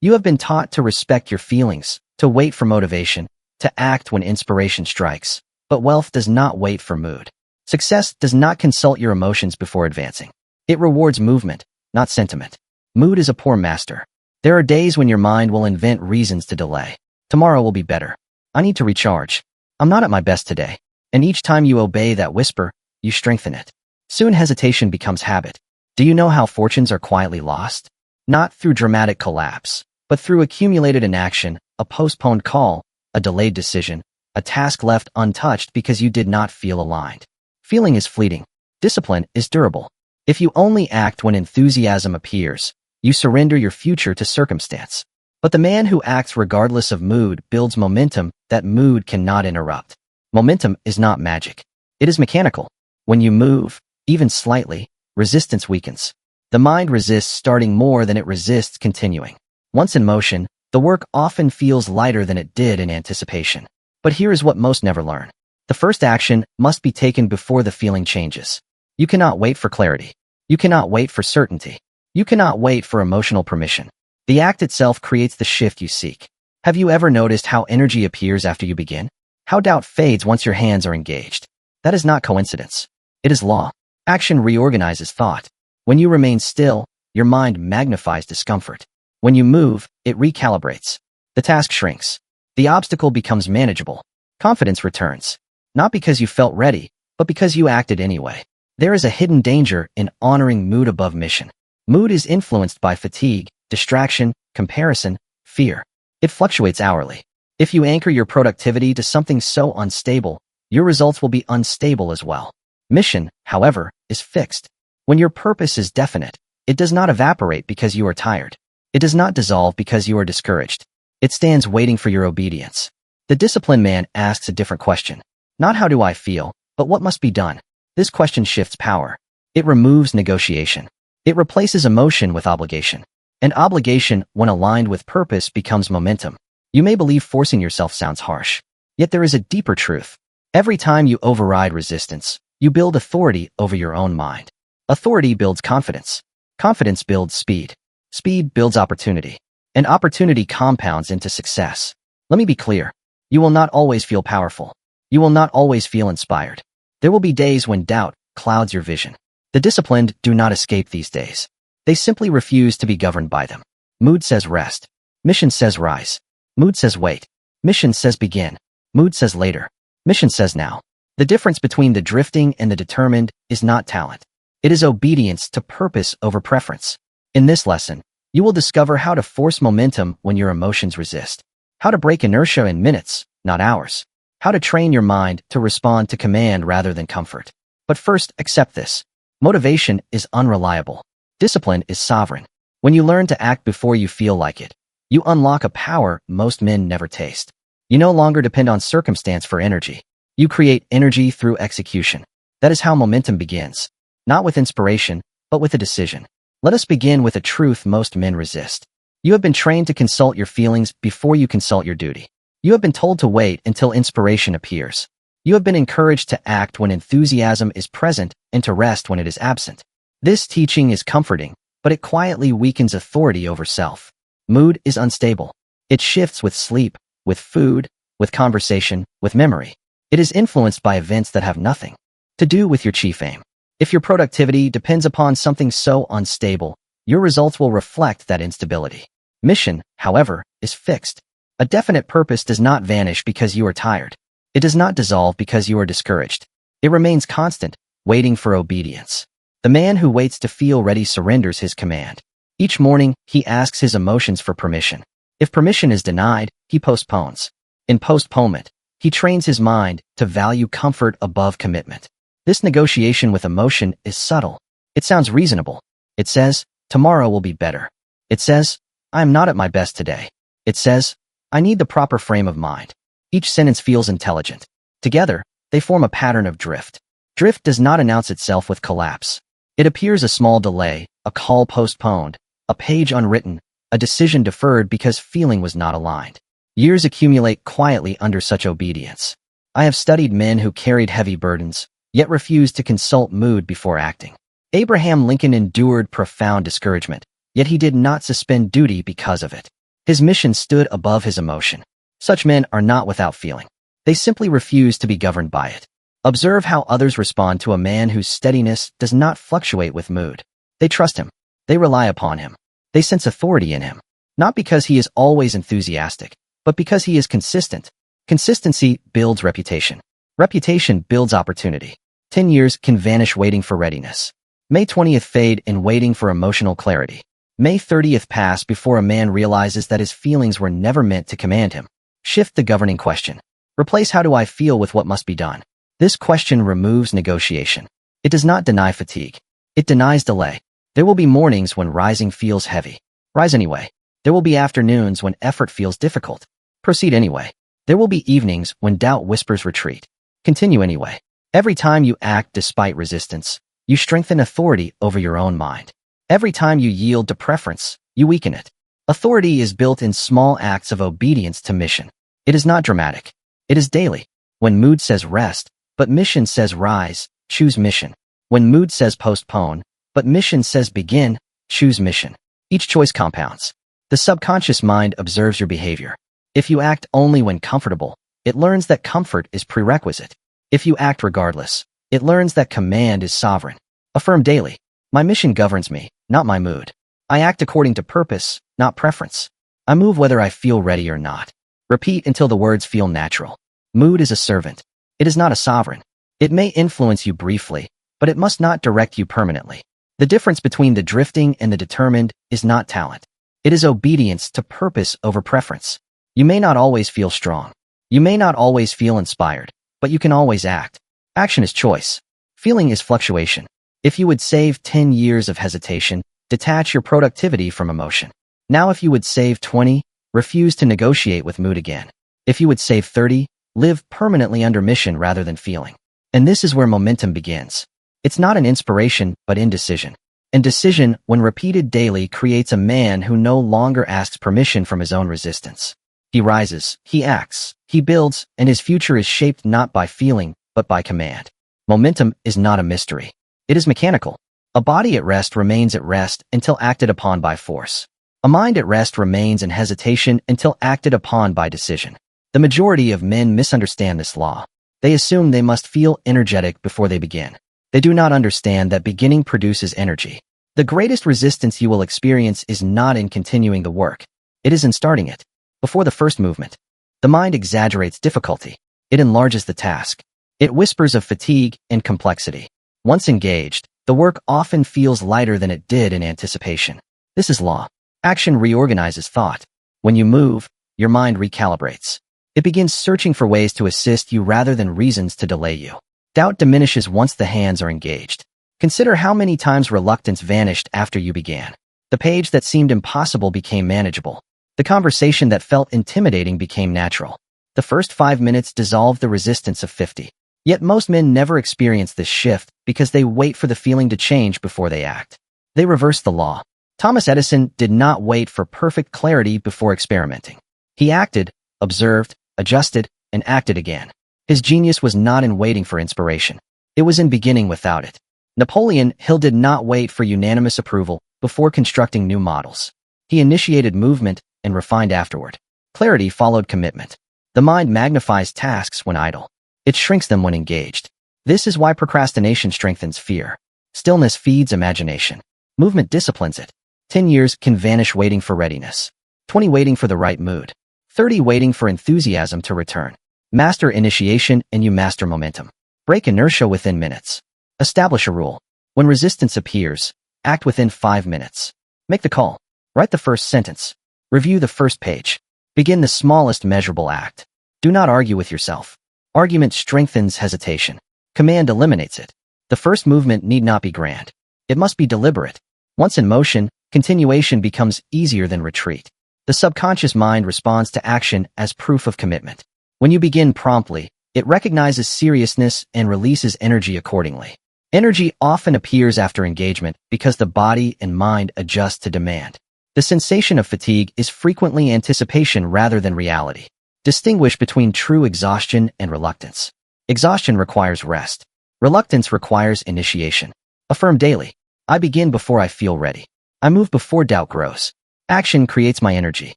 You have been taught to respect your feelings, to wait for motivation, to act when inspiration strikes. But wealth does not wait for mood. Success does not consult your emotions before advancing. It rewards movement, not sentiment. Mood is a poor master. There are days when your mind will invent reasons to delay. Tomorrow will be better. I need to recharge. I'm not at my best today. And each time you obey that whisper, you strengthen it. Soon hesitation becomes habit. Do you know how fortunes are quietly lost? Not through dramatic collapse, but through accumulated inaction, a postponed call, a delayed decision, a task left untouched because you did not feel aligned. Feeling is fleeting. Discipline is durable. If you only act when enthusiasm appears, you surrender your future to circumstance. But the man who acts regardless of mood builds momentum that mood cannot interrupt. Momentum is not magic. It is mechanical. When you move, even slightly, resistance weakens. The mind resists starting more than it resists continuing. Once in motion, the work often feels lighter than it did in anticipation. But here is what most never learn. The first action must be taken before the feeling changes. You cannot wait for clarity. You cannot wait for certainty. You cannot wait for emotional permission. The act itself creates the shift you seek. Have you ever noticed how energy appears after you begin? How doubt fades once your hands are engaged? That is not coincidence. It is law. Action reorganizes thought. When you remain still, your mind magnifies discomfort. When you move, it recalibrates. The task shrinks. The obstacle becomes manageable. Confidence returns. Not because you felt ready, but because you acted anyway. There is a hidden danger in honoring mood above mission. Mood is influenced by fatigue, distraction, comparison, fear. It fluctuates hourly. If you anchor your productivity to something so unstable, your results will be unstable as well. Mission, however, is fixed. When your purpose is definite, it does not evaporate because you are tired. It does not dissolve because you are discouraged. It stands waiting for your obedience. The disciplined man asks a different question. Not how do I feel, but what must be done? This question shifts power. It removes negotiation. It replaces emotion with obligation. And obligation, when aligned with purpose, becomes momentum. You may believe forcing yourself sounds harsh. Yet there is a deeper truth. Every time you override resistance, you build authority over your own mind. Authority builds confidence. Confidence builds speed. Speed builds opportunity. And opportunity compounds into success. Let me be clear. You will not always feel powerful. You will not always feel inspired. There will be days when doubt clouds your vision. The disciplined do not escape these days. They simply refuse to be governed by them. Mood says rest. Mission says rise. Mood says wait. Mission says begin. Mood says later. Mission says now. The difference between the drifting and the determined is not talent. It is obedience to purpose over preference. In this lesson, you will discover how to force momentum when your emotions resist. How to break inertia in minutes, not hours. How to train your mind to respond to command rather than comfort. But first, accept this. Motivation is unreliable. Discipline is sovereign. When you learn to act before you feel like it, you unlock a power most men never taste. You no longer depend on circumstance for energy. You create energy through execution. That is how momentum begins. Not with inspiration, but with a decision. Let us begin with a truth most men resist. You have been trained to consult your feelings before you consult your duty. You have been told to wait until inspiration appears. You have been encouraged to act when enthusiasm is present and to rest when it is absent. This teaching is comforting, but it quietly weakens authority over self. Mood is unstable. It shifts with sleep, with food, with conversation, with memory. It is influenced by events that have nothing to do with your chief aim. If your productivity depends upon something so unstable, your results will reflect that instability. Mission, however, is fixed. A definite purpose does not vanish because you are tired. It does not dissolve because you are discouraged. It remains constant, waiting for obedience. The man who waits to feel ready surrenders his command. Each morning, he asks his emotions for permission. If permission is denied, he postpones. In postponement, he trains his mind to value comfort above commitment. This negotiation with emotion is subtle. It sounds reasonable. It says, tomorrow will be better. It says, I am not at my best today. It says, I need the proper frame of mind. Each sentence feels intelligent. Together, they form a pattern of drift. Drift does not announce itself with collapse. It appears a small delay, a call postponed, a page unwritten, a decision deferred because feeling was not aligned. Years accumulate quietly under such obedience. I have studied men who carried heavy burdens, yet refused to consult mood before acting. Abraham Lincoln endured profound discouragement, yet he did not suspend duty because of it. His mission stood above his emotion. Such men are not without feeling. They simply refuse to be governed by it. Observe how others respond to a man whose steadiness does not fluctuate with mood. They trust him. They rely upon him. They sense authority in him. Not because he is always enthusiastic, but because he is consistent. Consistency builds reputation. Reputation builds opportunity. 10 years can vanish waiting for readiness. May 20th fade in waiting for emotional clarity. May 30th pass before a man realizes that his feelings were never meant to command him. Shift the governing question. Replace how do I feel with what must be done. This question removes negotiation. It does not deny fatigue. It denies delay. There will be mornings when rising feels heavy. Rise anyway. There will be afternoons when effort feels difficult. Proceed anyway. There will be evenings when doubt whispers retreat. Continue anyway. Every time you act despite resistance, you strengthen authority over your own mind. Every time you yield to preference, you weaken it. Authority is built in small acts of obedience to mission. It is not dramatic. It is daily. When mood says rest, but mission says rise, choose mission. When mood says postpone, but mission says begin, choose mission. Each choice compounds. The subconscious mind observes your behavior. If you act only when comfortable, it learns that comfort is prerequisite. If you act regardless, it learns that command is sovereign. Affirm daily. My mission governs me, not my mood. I act according to purpose, not preference. I move whether I feel ready or not. Repeat until the words feel natural. Mood is a servant. It is not a sovereign. It may influence you briefly, but it must not direct you permanently. The difference between the drifting and the determined is not talent. It is obedience to purpose over preference. You may not always feel strong. You may not always feel inspired, but you can always act. Action is choice. Feeling is fluctuation. If you would save 10 years of hesitation, detach your productivity from emotion. Now if you would save 20, refuse to negotiate with mood again. If you would save 30, live permanently under mission rather than feeling. And this is where momentum begins. It's not an inspiration, but indecision. And decision, when repeated daily, creates a man who no longer asks permission from his own resistance. He rises, he acts, he builds, and his future is shaped not by feeling, but by command. Momentum is not a mystery. It is mechanical. A body at rest remains at rest until acted upon by force. A mind at rest remains in hesitation until acted upon by decision. The majority of men misunderstand this law. They assume they must feel energetic before they begin. They do not understand that beginning produces energy. The greatest resistance you will experience is not in continuing the work. It is in starting it. Before the first movement, the mind exaggerates difficulty. It enlarges the task. It whispers of fatigue and complexity. Once engaged, the work often feels lighter than it did in anticipation. This is law. Action reorganizes thought. When you move, your mind recalibrates. It begins searching for ways to assist you rather than reasons to delay you. Doubt diminishes once the hands are engaged. Consider how many times reluctance vanished after you began. The page that seemed impossible became manageable. The conversation that felt intimidating became natural. The first 5 minutes dissolved the resistance of 50. Yet most men never experience this shift because they wait for the feeling to change before they act. They reverse the law. Thomas Edison did not wait for perfect clarity before experimenting. He acted, observed, adjusted, and acted again. His genius was not in waiting for inspiration. It was in beginning without it. Napoleon Hill did not wait for unanimous approval before constructing new models. He initiated movement and refined afterward. Clarity followed commitment. The mind magnifies tasks when idle. It shrinks them when engaged. This is why procrastination strengthens fear. Stillness feeds imagination. Movement disciplines it. 10 years can vanish waiting for readiness. 20 waiting for the right mood. 30 waiting for enthusiasm to return. Master initiation and you master momentum. Break inertia within minutes. Establish a rule. When resistance appears, act within 5 minutes. Make the call. Write the first sentence. Review the first page. Begin the smallest measurable act. Do not argue with yourself. Argument strengthens hesitation. Command eliminates it. The first movement need not be grand. It must be deliberate. Once in motion, continuation becomes easier than retreat. The subconscious mind responds to action as proof of commitment. When you begin promptly, it recognizes seriousness and releases energy accordingly. Energy often appears after engagement because the body and mind adjust to demand. The sensation of fatigue is frequently anticipation rather than reality. Distinguish between true exhaustion and reluctance. Exhaustion requires rest. Reluctance requires initiation. Affirm daily. I begin before I feel ready. I move before doubt grows. Action creates my energy.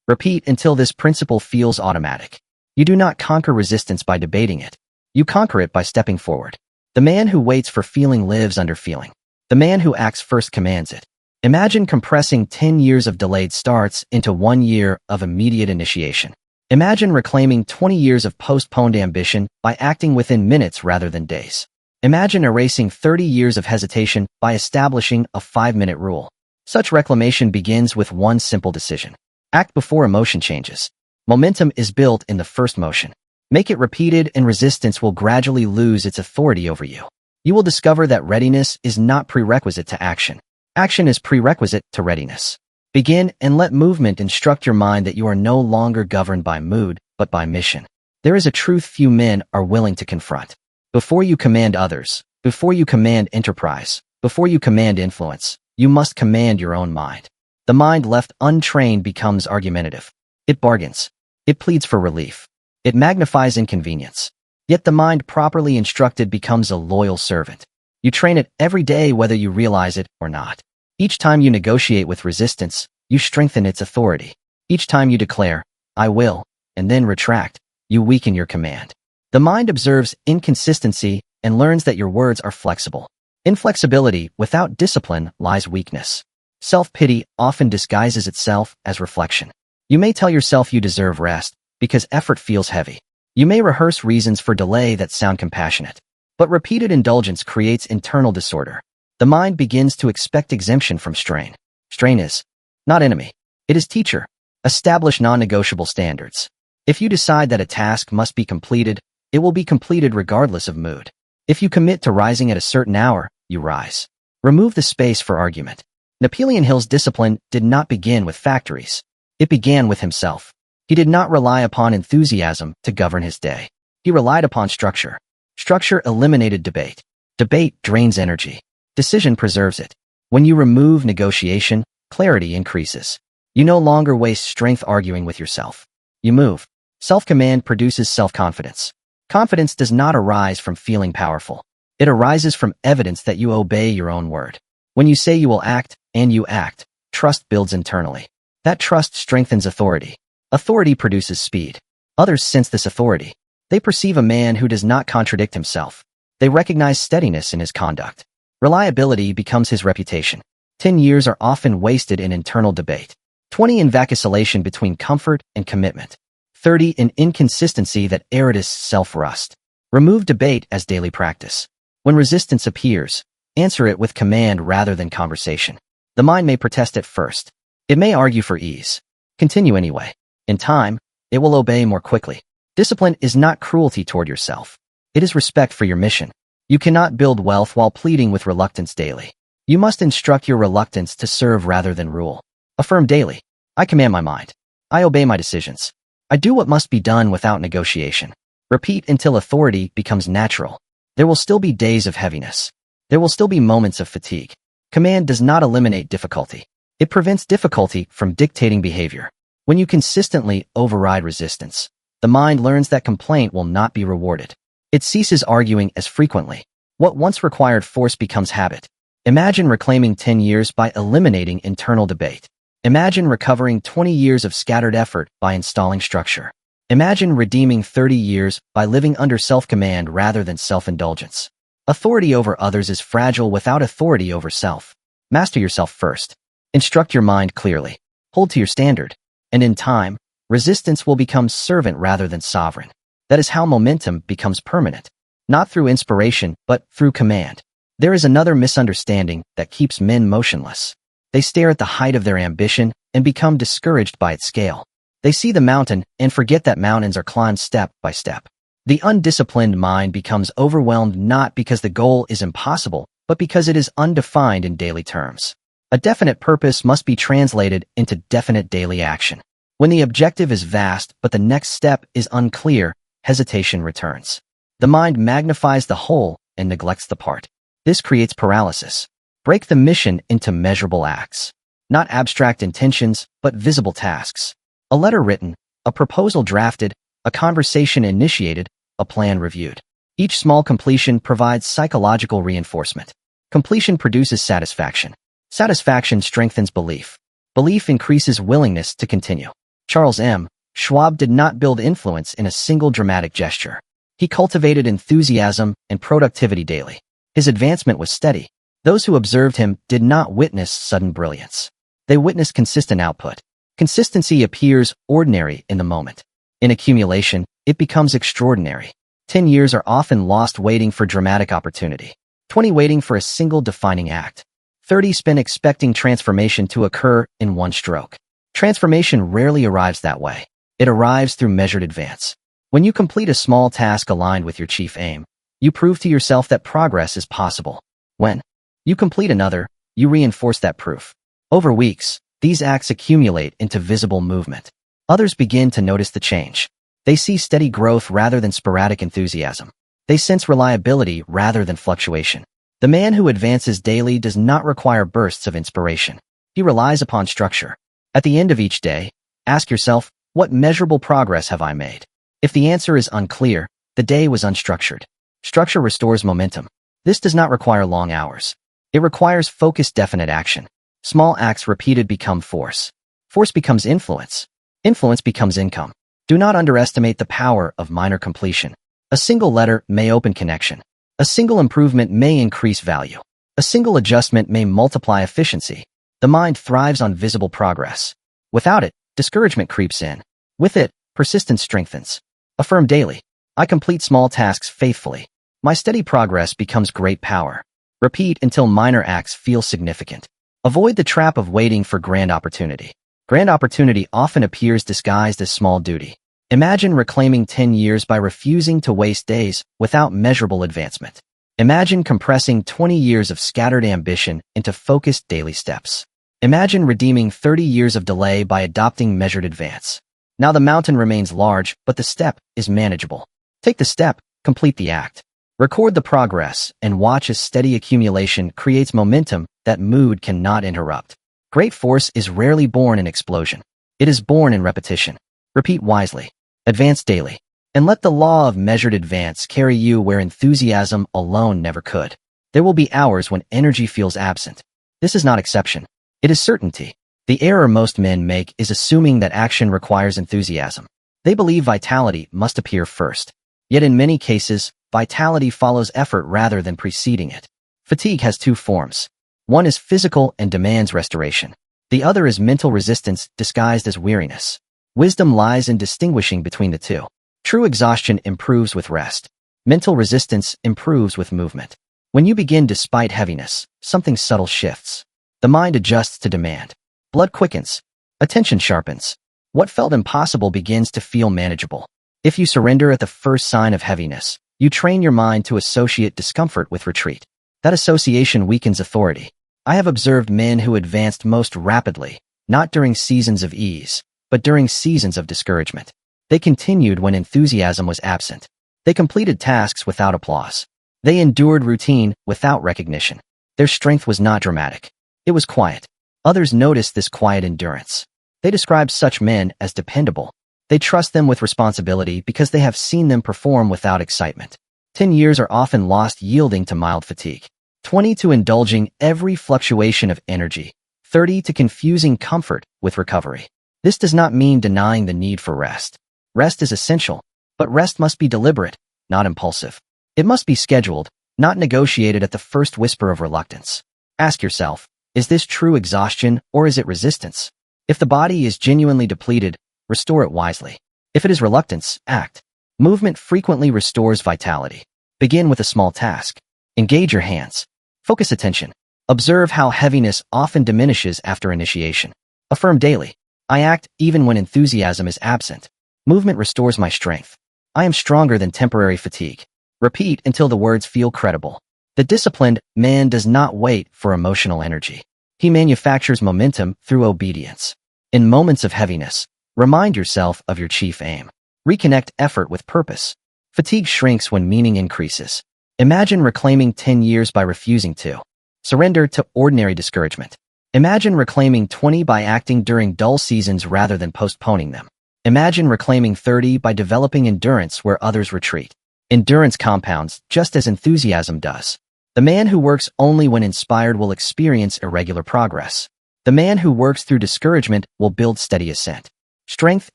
Repeat until this principle feels automatic. You do not conquer resistance by debating it. You conquer it by stepping forward. The man who waits for feeling lives under feeling. The man who acts first commands it. Imagine compressing 10 years of delayed starts into 1 year of immediate initiation. Imagine reclaiming 20 years of postponed ambition by acting within minutes rather than days. Imagine erasing 30 years of hesitation by establishing a 5-minute rule. Such reclamation begins with one simple decision. Act before emotion changes. Momentum is built in the first motion. Make it repeated and resistance will gradually lose its authority over you. You will discover that readiness is not prerequisite to action. Action is prerequisite to readiness. Begin and let movement instruct your mind that you are no longer governed by mood, but by mission. There is a truth few men are willing to confront. Before you command others, before you command enterprise, before you command influence, you must command your own mind. The mind left untrained becomes argumentative. It bargains. It pleads for relief. It magnifies inconvenience. Yet the mind properly instructed becomes a loyal servant. You train it every day whether you realize it or not. Each time you negotiate with resistance, you strengthen its authority. Each time you declare, I will, and then retract, you weaken your command. The mind observes inconsistency and learns that your words are flexible. Inflexibility without discipline lies weakness. Self-pity often disguises itself as reflection. You may tell yourself you deserve rest because effort feels heavy. You may rehearse reasons for delay that sound compassionate. But repeated indulgence creates internal disorder. The mind begins to expect exemption from strain. Strain is not enemy. It is teacher. Establish non-negotiable standards. If you decide that a task must be completed, it will be completed regardless of mood. If you commit to rising at a certain hour, you rise. Remove the space for argument. Napoleon Hill's discipline did not begin with factories. It began with himself. He did not rely upon enthusiasm to govern his day. He relied upon structure. Structure eliminated debate. Debate drains energy. Decision preserves it. When you remove negotiation, clarity increases. You no longer waste strength arguing with yourself. You move. Self-command produces self-confidence. Confidence does not arise from feeling powerful. It arises from evidence that you obey your own word. When you say you will act, and you act, trust builds internally. That trust strengthens authority. Authority produces speed. Others sense this authority. They perceive a man who does not contradict himself. They recognize steadiness in his conduct. Reliability becomes his reputation. 10 years are often wasted in internal debate. 20 in vacillation between comfort and commitment. 30 in inconsistency that artists self-rust. Remove debate as daily practice. When resistance appears, answer it with command rather than conversation. The mind may protest at first. It may argue for ease. Continue anyway. In time, it will obey more quickly. Discipline is not cruelty toward yourself. It is respect for your mission. You cannot build wealth while pleading with reluctance daily. You must instruct your reluctance to serve rather than rule. Affirm daily. I command my mind. I obey my decisions. I do what must be done without negotiation. Repeat until authority becomes natural. There will still be days of heaviness. There will still be moments of fatigue. Command does not eliminate difficulty. It prevents difficulty from dictating behavior. When you consistently override resistance, the mind learns that complaint will not be rewarded. It ceases arguing as frequently. What once required force becomes habit. Imagine reclaiming 10 years by eliminating internal debate. Imagine recovering 20 years of scattered effort by installing structure. Imagine redeeming 30 years by living under self-command rather than self-indulgence. Authority over others is fragile without authority over self. Master yourself first. Instruct your mind clearly. Hold to your standard. And in time, resistance will become servant rather than sovereign. That is how momentum becomes permanent. Not through inspiration, but through command. There is another misunderstanding that keeps men motionless. They stare at the height of their ambition and become discouraged by its scale. They see the mountain and forget that mountains are climbed step by step. The undisciplined mind becomes overwhelmed not because the goal is impossible, but because it is undefined in daily terms. A definite purpose must be translated into definite daily action. When the objective is vast but the next step is unclear, hesitation returns. The mind magnifies the whole and neglects the part. This creates paralysis. Break the mission into measurable acts. Not abstract intentions, but visible tasks. A letter written, a proposal drafted, a conversation initiated, a plan reviewed. Each small completion provides psychological reinforcement. Completion produces satisfaction. Satisfaction strengthens belief. Belief increases willingness to continue. Charles M. Schwab did not build influence in a single dramatic gesture. He cultivated enthusiasm and productivity daily. His advancement was steady. Those who observed him did not witness sudden brilliance. They witnessed consistent output. Consistency appears ordinary in the moment. In accumulation, it becomes extraordinary. 10 years are often lost waiting for dramatic opportunity. 20 waiting for a single defining act. 30 spent expecting transformation to occur in one stroke. Transformation rarely arrives that way. It arrives through measured advance. When you complete a small task aligned with your chief aim, you prove to yourself that progress is possible. When you complete another, you reinforce that proof. Over weeks, these acts accumulate into visible movement. Others begin to notice the change. They see steady growth rather than sporadic enthusiasm. They sense reliability rather than fluctuation. The man who advances daily does not require bursts of inspiration. He relies upon structure. At the end of each day, ask yourself, what measurable progress have I made? If the answer is unclear, the day was unstructured. Structure restores momentum. This does not require long hours. It requires focused, definite action. Small acts repeated become force. Force becomes influence. Influence becomes income. Do not underestimate the power of minor completion. A single letter may open connection. A single improvement may increase value. A single adjustment may multiply efficiency. The mind thrives on visible progress. Without it, discouragement creeps in. With it, persistence strengthens. Affirm daily. I complete small tasks faithfully. My steady progress becomes great power. Repeat until minor acts feel significant. Avoid the trap of waiting for grand opportunity. Grand opportunity often appears disguised as small duty. Imagine reclaiming 10 years by refusing to waste days without measurable advancement. Imagine compressing 20 years of scattered ambition into focused daily steps. Imagine redeeming 30 years of delay by adopting measured advance. Now the mountain remains large, but the step is manageable. Take the step, complete the act. Record the progress, and watch as steady accumulation creates momentum that mood cannot interrupt. Great force is rarely born in explosion. It is born in repetition. Repeat wisely. Advance daily. And let the law of measured advance carry you where enthusiasm alone never could. There will be hours when energy feels absent. This is not exception. It is certainty. The error most men make is assuming that action requires enthusiasm. They believe vitality must appear first. Yet in many cases, vitality follows effort rather than preceding it. Fatigue has two forms. One is physical and demands restoration. The other is mental resistance disguised as weariness. Wisdom lies in distinguishing between the two. True exhaustion improves with rest. Mental resistance improves with movement. When you begin despite heaviness, something subtle shifts. The mind adjusts to demand. Blood quickens. Attention sharpens. What felt impossible begins to feel manageable. If you surrender at the first sign of heaviness, you train your mind to associate discomfort with retreat. That association weakens authority. I have observed men who advanced most rapidly, not during seasons of ease, but during seasons of discouragement. They continued when enthusiasm was absent. They completed tasks without applause. They endured routine without recognition. Their strength was not dramatic. It was quiet. Others noticed this quiet endurance. They describe such men as dependable. They trust them with responsibility because they have seen them perform without excitement. 10 years are often lost yielding to mild fatigue. 20 to indulging every fluctuation of energy. 30 to confusing comfort with recovery. This does not mean denying the need for rest. Rest is essential, but rest must be deliberate, not impulsive. It must be scheduled, not negotiated at the first whisper of reluctance. Ask yourself, is this true exhaustion or is it resistance? If the body is genuinely depleted, restore it wisely. If it is reluctance, act. Movement frequently restores vitality. Begin with a small task. Engage your hands. Focus attention. Observe how heaviness often diminishes after initiation. Affirm daily. I act even when enthusiasm is absent. Movement restores my strength. I am stronger than temporary fatigue. Repeat until the words feel credible. The disciplined man does not wait for emotional energy. He manufactures momentum through obedience. In moments of heaviness, remind yourself of your chief aim. Reconnect effort with purpose. Fatigue shrinks when meaning increases. Imagine reclaiming 10 years by refusing to surrender to ordinary discouragement. Imagine reclaiming 20 by acting during dull seasons rather than postponing them. Imagine reclaiming 30 by developing endurance where others retreat. Endurance compounds, just as enthusiasm does. The man who works only when inspired will experience irregular progress. The man who works through discouragement will build steady ascent. Strength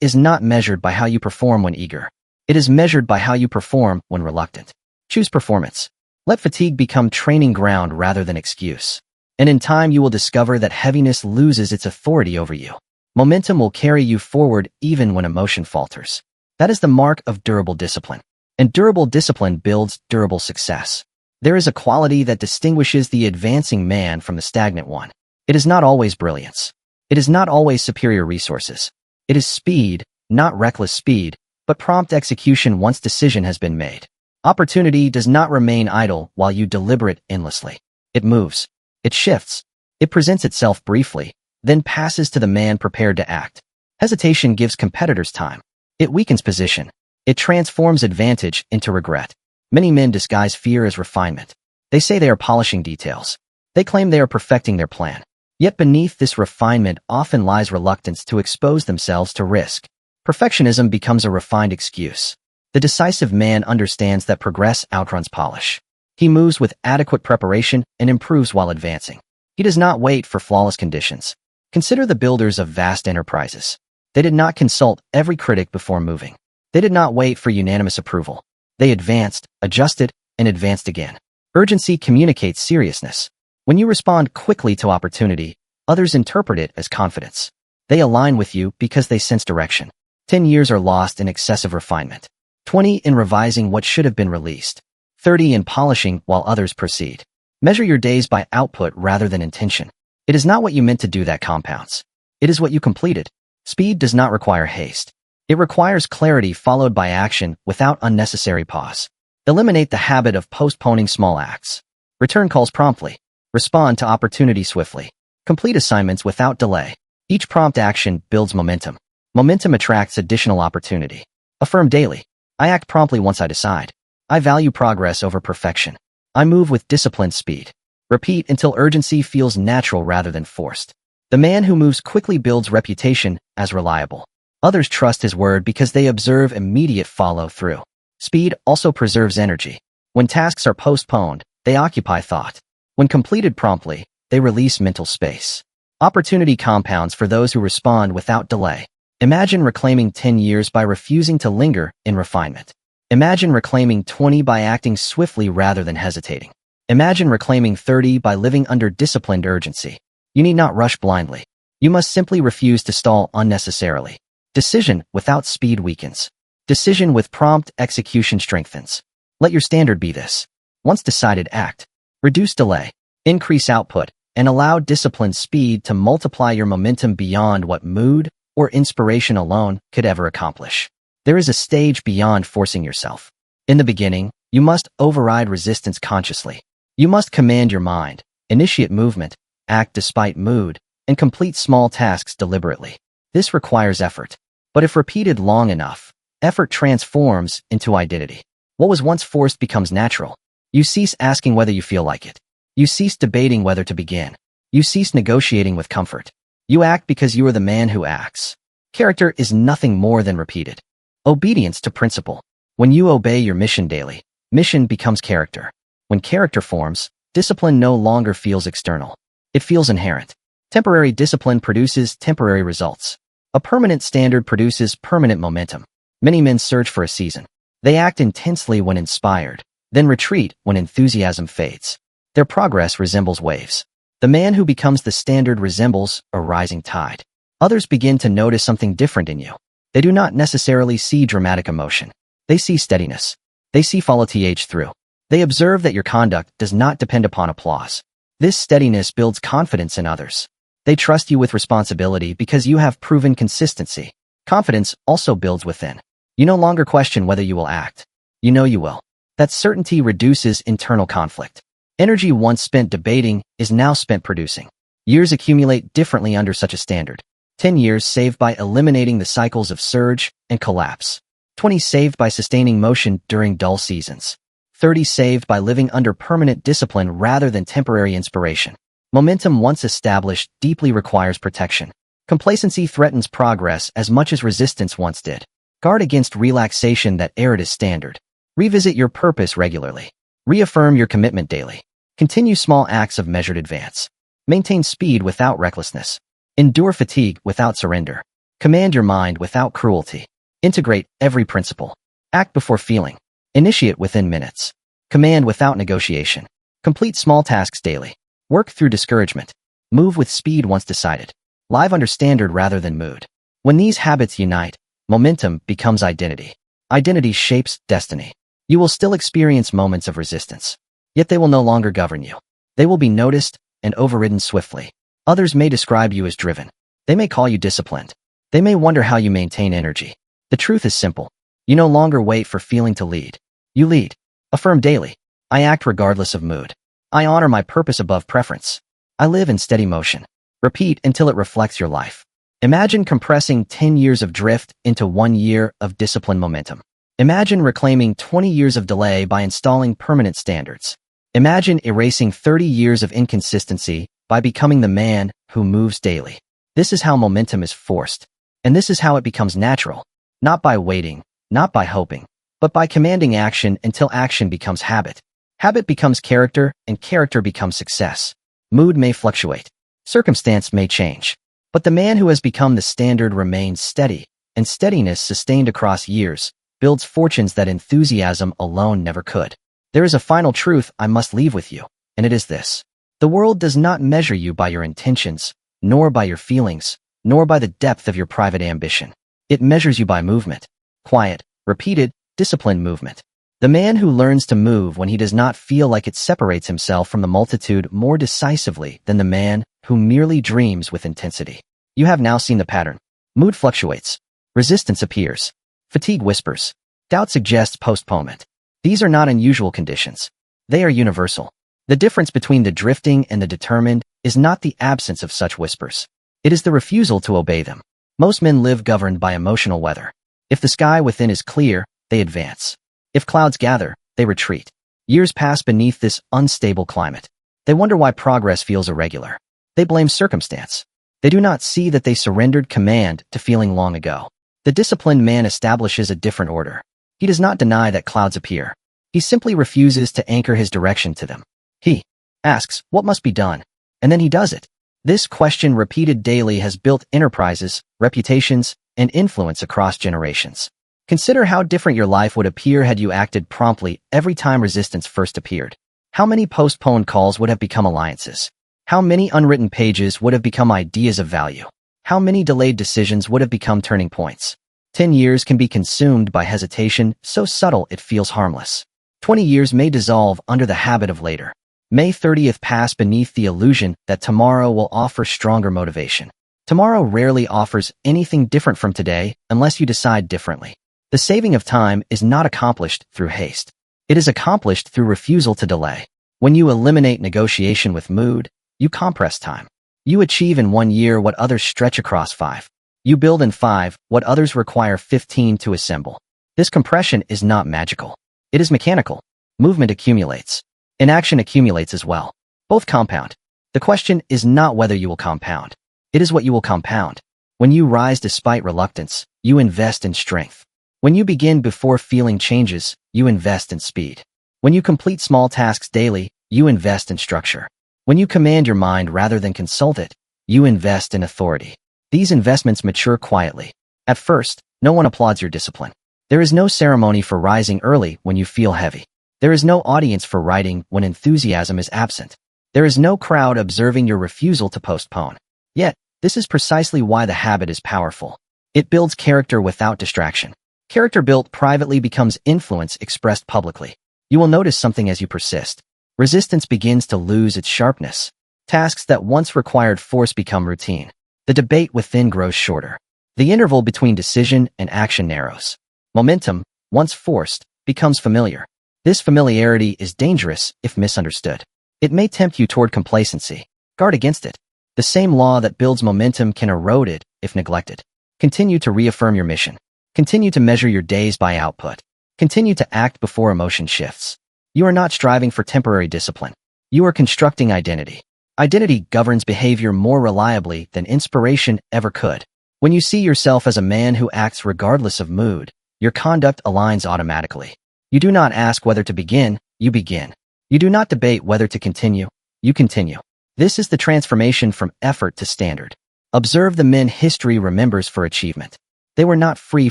is not measured by how you perform when eager. It is measured by how you perform when reluctant. Choose performance. Let fatigue become training ground rather than excuse. And in time, you will discover that heaviness loses its authority over you. Momentum will carry you forward even when emotion falters. That is the mark of durable discipline. And durable discipline builds durable success. There is a quality that distinguishes the advancing man from the stagnant one. It is not always brilliance. It is not always superior resources. It is speed, not reckless speed, but prompt execution once decision has been made. Opportunity does not remain idle while you deliberate endlessly. It moves. It shifts. It presents itself briefly, then passes to the man prepared to act. Hesitation gives competitors time. It weakens position. It transforms advantage into regret. Many men disguise fear as refinement. They say they are polishing details. They claim they are perfecting their plan. Yet beneath this refinement often lies reluctance to expose themselves to risk. Perfectionism becomes a refined excuse. The decisive man understands that progress outruns polish. He moves with adequate preparation and improves while advancing. He does not wait for flawless conditions. Consider the builders of vast enterprises. They did not consult every critic before moving. They did not wait for unanimous approval. They advanced, adjusted, and advanced again. Urgency communicates seriousness. When you respond quickly to opportunity, others interpret it as confidence. They align with you because they sense direction. 10 years are lost in excessive refinement. 20 in revising what should have been released. 30 in polishing while others proceed. Measure your days by output rather than intention. It is not what you meant to do that compounds. It is what you completed. Speed does not require haste. It requires clarity followed by action without unnecessary pause. Eliminate the habit of postponing small acts. Return calls promptly. Respond to opportunity swiftly. Complete assignments without delay. Each prompt action builds momentum. Momentum attracts additional opportunity. Affirm daily. I act promptly once I decide. I value progress over perfection. I move with disciplined speed. Repeat until urgency feels natural rather than forced. The man who moves quickly builds reputation as reliable. Others trust his word because they observe immediate follow-through. Speed also preserves energy. When tasks are postponed, they occupy thought. When completed promptly, they release mental space. Opportunity compounds for those who respond without delay. Imagine reclaiming 10 years by refusing to linger in refinement. Imagine reclaiming 20 by acting swiftly rather than hesitating. Imagine reclaiming 30 by living under disciplined urgency. You need not rush blindly. You must simply refuse to stall unnecessarily. Decision without speed weakens. Decision with prompt execution strengthens. Let your standard be this. Once decided, act. Reduce delay. Increase output. And allow disciplined speed to multiply your momentum beyond what mood or inspiration alone could ever accomplish. There is a stage beyond forcing yourself. In the beginning, you must override resistance consciously. You must command your mind, initiate movement, act despite mood, and complete small tasks deliberately. This requires effort. But if repeated long enough, effort transforms into identity. What was once forced becomes natural. You cease asking whether you feel like it. You cease debating whether to begin. You cease negotiating with comfort. You act because you are the man who acts. Character is nothing more than repeated obedience to principle. When you obey your mission daily, mission becomes character. When character forms, discipline no longer feels external. It feels inherent. Temporary discipline produces temporary results. A permanent standard produces permanent momentum. Many men search for a season. They act intensely when inspired, then retreat when enthusiasm fades. Their progress resembles waves. The man who becomes the standard resembles a rising tide. Others begin to notice something different in you. They do not necessarily see dramatic emotion. They see steadiness. They see follow-th through. They observe that your conduct does not depend upon applause. This steadiness builds confidence in others. They trust you with responsibility because you have proven consistency. Confidence also builds within. You no longer question whether you will act. You know you will. That certainty reduces internal conflict. Energy once spent debating is now spent producing. Years accumulate differently under such a standard. 10 years saved by eliminating the cycles of surge and collapse. 20 saved by sustaining motion during dull seasons. 30 saved by living under permanent discipline rather than temporary inspiration. Momentum once established deeply requires protection. Complacency threatens progress as much as resistance once did. Guard against relaxation that erred as standard. Revisit your purpose regularly. Reaffirm your commitment daily. Continue small acts of measured advance. Maintain speed without recklessness. Endure fatigue without surrender. Command your mind without cruelty. Integrate every principle. Act before feeling. Initiate within minutes. Command without negotiation. Complete small tasks daily. Work through discouragement. Move with speed once decided. Live under standard rather than mood. When these habits unite, momentum becomes identity. Identity shapes destiny. You will still experience moments of resistance, yet they will no longer govern you. They will be noticed and overridden swiftly. Others may describe you as driven. They may call you disciplined. They may wonder how you maintain energy. The truth is simple. You no longer wait for feeling to lead. You lead. Affirm daily. I act regardless of mood. I honor my purpose above preference. I live in steady motion. Repeat until it reflects your life. Imagine compressing 10 years of drift into 1 year of disciplined momentum. Imagine reclaiming 20 years of delay by installing permanent standards. Imagine erasing 30 years of inconsistency by becoming the man who moves daily. This is how momentum is forced. And this is how it becomes natural. Not by waiting, not by hoping, but by commanding action until action becomes habit. Habit becomes character, and character becomes success. Mood may fluctuate. Circumstance may change. But the man who has become the standard remains steady, and steadiness sustained across years builds fortunes that enthusiasm alone never could. There is a final truth I must leave with you, and it is this. The world does not measure you by your intentions, nor by your feelings, nor by the depth of your private ambition. It measures you by movement. Quiet, repeated, disciplined movement. The man who learns to move when he does not feel like it separates himself from the multitude more decisively than the man who merely dreams with intensity. You have now seen the pattern. Mood fluctuates. Resistance appears. Fatigue whispers. Doubt suggests postponement. These are not unusual conditions. They are universal. The difference between the drifting and the determined is not the absence of such whispers. It is the refusal to obey them. Most men live governed by emotional weather. If the sky within is clear, they advance. If clouds gather, they retreat. Years pass beneath this unstable climate. They wonder why progress feels irregular. They blame circumstance. They do not see that they surrendered command to feeling long ago. The disciplined man establishes a different order. He does not deny that clouds appear. He simply refuses to anchor his direction to them. He asks, what must be done? And then he does it. This question repeated daily has built enterprises, reputations, and influence across generations. Consider how different your life would appear had you acted promptly every time resistance first appeared. How many postponed calls would have become alliances? How many unwritten pages would have become ideas of value? How many delayed decisions would have become turning points? 10 years can be consumed by hesitation so subtle it feels harmless. 20 years may dissolve under the habit of later. May 30th pass beneath the illusion that tomorrow will offer stronger motivation. Tomorrow rarely offers anything different from today unless you decide differently. The saving of time is not accomplished through haste. It is accomplished through refusal to delay. When you eliminate negotiation with mood, you compress time. You achieve in 1 year what others stretch across 5. You build in 5 what others require 15 to assemble. This compression is not magical. It is mechanical. Movement accumulates. Inaction accumulates as well. Both compound. The question is not whether you will compound. It is what you will compound. When you rise despite reluctance, you invest in strength. When you begin before feeling changes, you invest in speed. When you complete small tasks daily, you invest in structure. When you command your mind rather than consult it, you invest in authority. These investments mature quietly. At first, no one applauds your discipline. There is no ceremony for rising early when you feel heavy. There is no audience for writing when enthusiasm is absent. There is no crowd observing your refusal to postpone. Yet, this is precisely why the habit is powerful. It builds character without distraction. Character built privately becomes influence expressed publicly. You will notice something as you persist. Resistance begins to lose its sharpness. Tasks that once required force become routine. The debate within grows shorter. The interval between decision and action narrows. Momentum, once forced, becomes familiar. This familiarity is dangerous if misunderstood. It may tempt you toward complacency. Guard against it. The same law that builds momentum can erode it if neglected. Continue to reaffirm your mission. Continue to measure your days by output. Continue to act before emotion shifts. You are not striving for temporary discipline. You are constructing identity. Identity governs behavior more reliably than inspiration ever could. When you see yourself as a man who acts regardless of mood, your conduct aligns automatically. You do not ask whether to begin, you begin. You do not debate whether to continue, you continue. This is the transformation from effort to standard. Observe the men history remembers for achievement. They were not free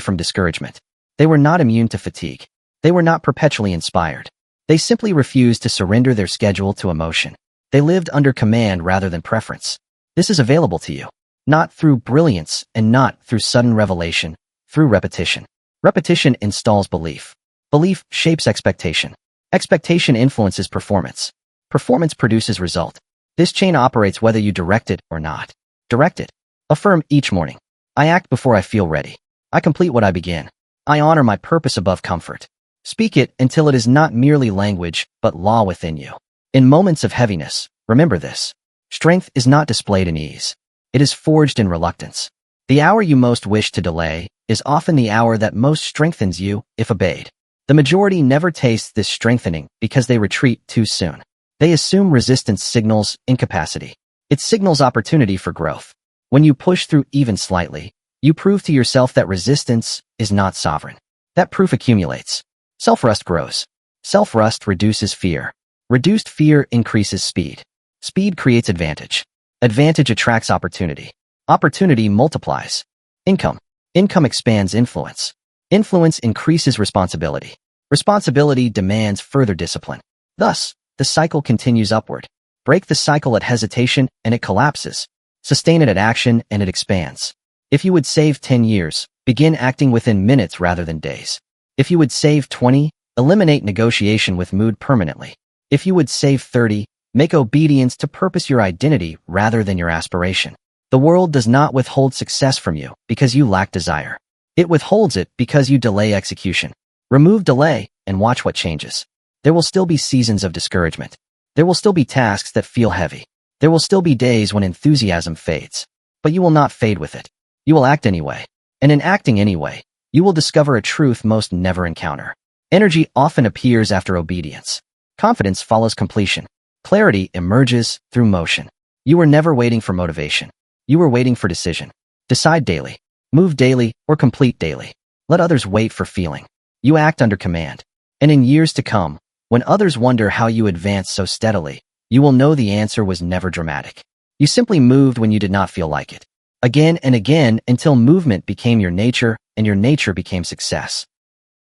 from discouragement. They were not immune to fatigue. They were not perpetually inspired. They simply refused to surrender their schedule to emotion. They lived under command rather than preference. This is available to you, not through brilliance and not through sudden revelation, through repetition. Repetition installs belief. Belief shapes expectation. Expectation influences performance. Performance produces result. This chain operates whether you direct it or not. Direct it. Affirm each morning. I act before I feel ready. I complete what I begin. I honor my purpose above comfort. Speak it until it is not merely language, but law within you. In moments of heaviness, remember this. Strength is not displayed in ease. It is forged in reluctance. The hour you most wish to delay is often the hour that most strengthens you if obeyed. The majority never tastes this strengthening because they retreat too soon. They assume resistance signals incapacity. It signals opportunity for growth. When you push through even slightly, you prove to yourself that resistance is not sovereign. That proof accumulates. Self-rust grows. Self-rust reduces fear. Reduced fear increases speed. Speed creates advantage. Advantage attracts opportunity. Opportunity multiplies. Income. Income expands influence. Influence increases responsibility. Responsibility demands further discipline. Thus, the cycle continues upward. Break the cycle at hesitation and it collapses. Sustain it at action and it expands. If you would save 10 years, begin acting within minutes rather than days. If you would save 20, eliminate negotiation with mood permanently. If you would save 30, make obedience to purpose your identity rather than your aspiration. The world does not withhold success from you because you lack desire. It withholds it because you delay execution. Remove delay and watch what changes. There will still be seasons of discouragement. There will still be tasks that feel heavy. There will still be days when enthusiasm fades. But you will not fade with it. You will act anyway. And in acting anyway, you will discover a truth most never encounter. Energy often appears after obedience. Confidence follows completion. Clarity emerges through motion. You were never waiting for motivation. You were waiting for decision. Decide daily. Move daily or complete daily. Let others wait for feeling. You act under command. And in years to come, when others wonder how you advanced so steadily, you will know the answer was never dramatic. You simply moved when you did not feel like it. Again and again until movement became your nature and your nature became success.